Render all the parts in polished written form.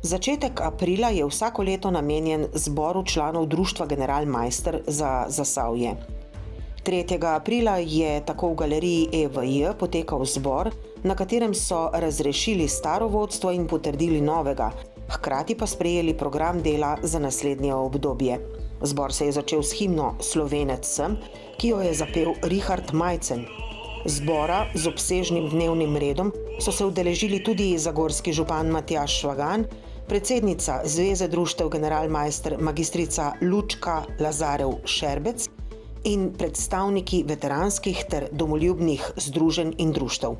Začetek aprila je vsako leto namenjen zboru članov Društva Generalmajster za Zasavje. 3. aprila je tako v galeriji EVJ potekal zbor, na katerem so razrešili staro vodstvo in potrdili novega, hkrati pa sprejeli program dela za naslednje obdobje. Zbor se je začel s himno Slovenec sem, ki jo je zapel Richard Majcen. Zbora z obsežnim dnevnim redom so se udeležili tudi zagorski župan Matjaž Švagan, predsednica Zveze društev Generalmajster magistrica Lučka Lazarev Šerbec in predstavniki veteranskih ter domoljubnih združenj in društev.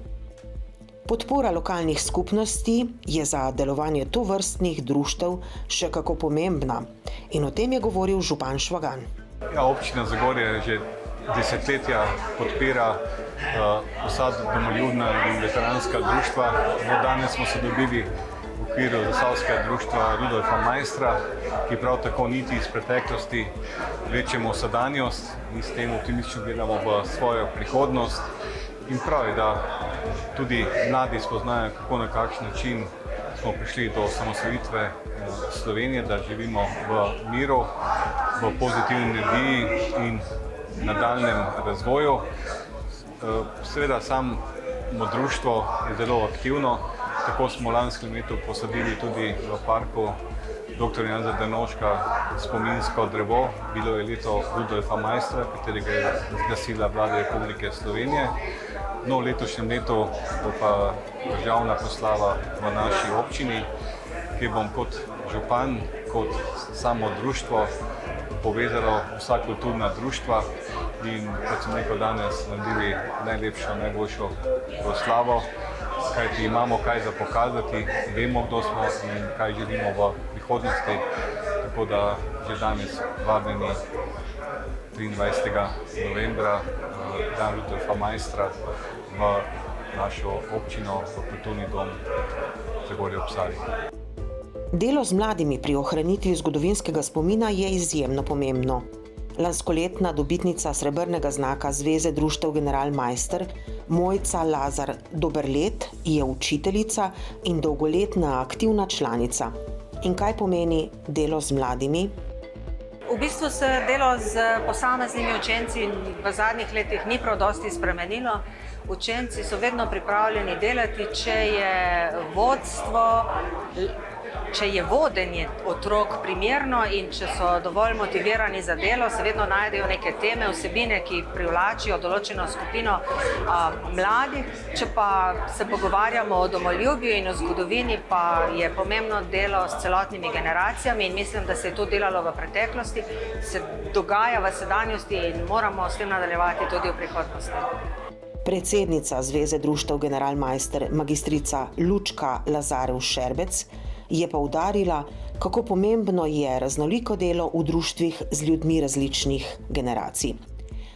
Podpora lokalnih skupnosti je za delovanje tovrstnih društev še kako pomembna in o tem je govoril župan Švagan. Ja, občina Zagorje že desetletja podpira vsa domoljubna in veteranska društva. Danes smo se dobili v okviru Zasavskega društva Rudolfa Maistra, ki prav tako niti iz preteklosti vlečemo sedanjost in s tem optimistično gledamo v svojo prihodnost. In prav je, da tudi mladi spoznajo, kako na kakšen način smo prišli do osamosvojitve Slovenije, da živimo v miru, v pozitivni energiji in nadaljnjem razvoju. Seveda samo društvo je zelo aktivno, tako smo lanskem letu posadili tudi v parku dr. Janeza Drnovška spominsko drevo. Bilo je leto Rudolfa Maistra, katerega je zglasila Vlada Republike Slovenije. No, v letošnjem letu bo pa državna proslava v naši občini, kjer bom kot župan, kot samo društvo povezalo vsa kulturna društva in, kot sem rekel, danes naredili najlepšo, najboljšo proslavo, kajti imamo kaj za pokazati, vemo, kdo smo in kaj želimo v prihodnosti, tako da že danes vabljeni 23. novembra, dan Rudolfa Maistra, v našo občino, v kulturni dom Zagorje ob Savi. Delo z mladimi pri ohranitvi zgodovinskega spomina je izjemno pomembno. Lanskoletna dobitnica srebrnega znaka Zveze društev Generalmajster Mojca Lazar Doberlet je učiteljica in dolgoletna aktivna članica. In kaj pomeni delo z mladimi? V bistvu se delo z posameznimi učenci v zadnjih letih ni prav dosti spremenilo. Učenci so vedno pripravljeni delati, če je vodenje otrok primerno in če so dovolj motivirani za delo, se vedno najdejo neke teme, vsebine, ki privlačijo določeno skupino mladih. Če pa se pogovarjamo o domoljubju in o zgodovini, pa je pomembno delo s celotnimi generacijami in mislim, da se je to delalo v preteklosti, se dogaja v sedanjosti in moramo s tem nadaljevati tudi v prihodnosti. Predsednica Zveze društev Generalmajster magistrica Lučka Lazarev Šerbec je poudarila, kako pomembno je raznoliko delo v društvih z ljudmi različnih generacij.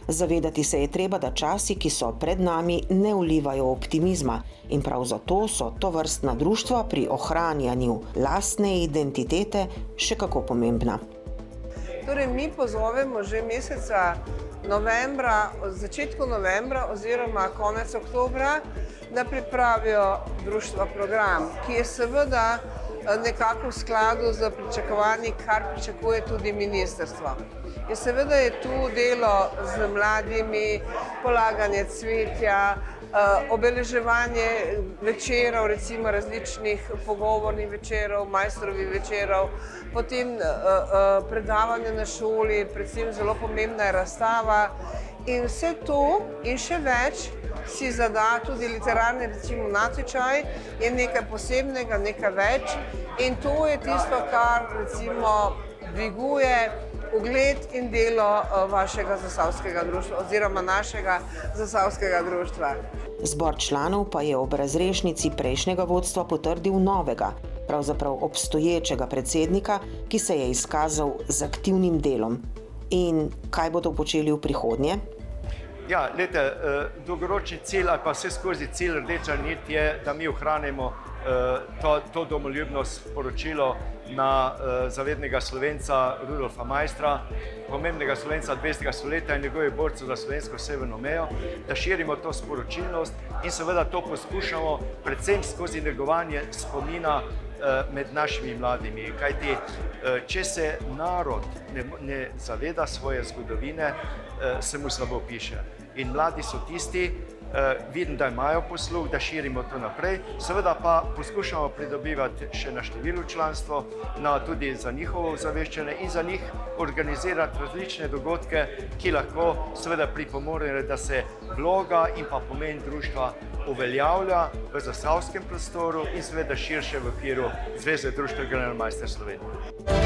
Zavedati se je treba, da časi, ki so pred nami, ne vlivajo optimizma in prav zato so tovrstna društva pri ohranjanju lastne identitete še kako pomembna. Torej, mi pozovemo že meseca novembra, od začetku novembra oziroma konec oktobra, da pripravijo društva program, ki je seveda nekako v skladu z pričakovanji, kar pričakuje tudi ministrstvo. In seveda je tu delo z mladimi, polaganje cvetja, obeleževanje večerov, recimo različnih pogovornih večerov, majstrovih večerov, potem predavanje na šoli, predvsem zelo pomembna je razstava. In vse to in še več si zada tudi literarni, recimo natečaj, je nekaj posebnega, nekaj več. In to je tisto, kar recimo dviguje ugled in delo vašega zasavskega društva oziroma našega zasavskega društva. Zbor članov pa je ob razrešnici prejšnjega vodstva potrdil novega, pravzaprav obstoječega predsednika, ki se je izkazal z aktivnim delom. In kaj bodo počeli v prihodnje? Ja, glejte, dolgoročni cilj ali pa vse skozi cilj rdeča nit je, da mi ohranimo to domoljubno sporočilo na zavednega Slovenca Rudolfa Maistra, pomembnega Slovenca 20. stoletja in njegovih borcev za slovensko severno mejo, da širimo to sporočilnost in seveda to poskušamo predvsem skozi negovanje spomina med našimi mladimi. Kajti, če se narod ne zaveda svoje zgodovine, se mu slabo piše. In mladi so tisti, vidim, da imajo posluh, da širimo to naprej, seveda pa poskušamo pridobivati še na številu članstvo, tudi za njihovo ozaveščanje in za njih organizirati različne dogodke, ki lahko seveda pripomorejo, da se vloga in pa pomen društva uveljavlja v zasavskem prostoru in seveda širše v okviru Zveze društev Generalmajster Slovenije.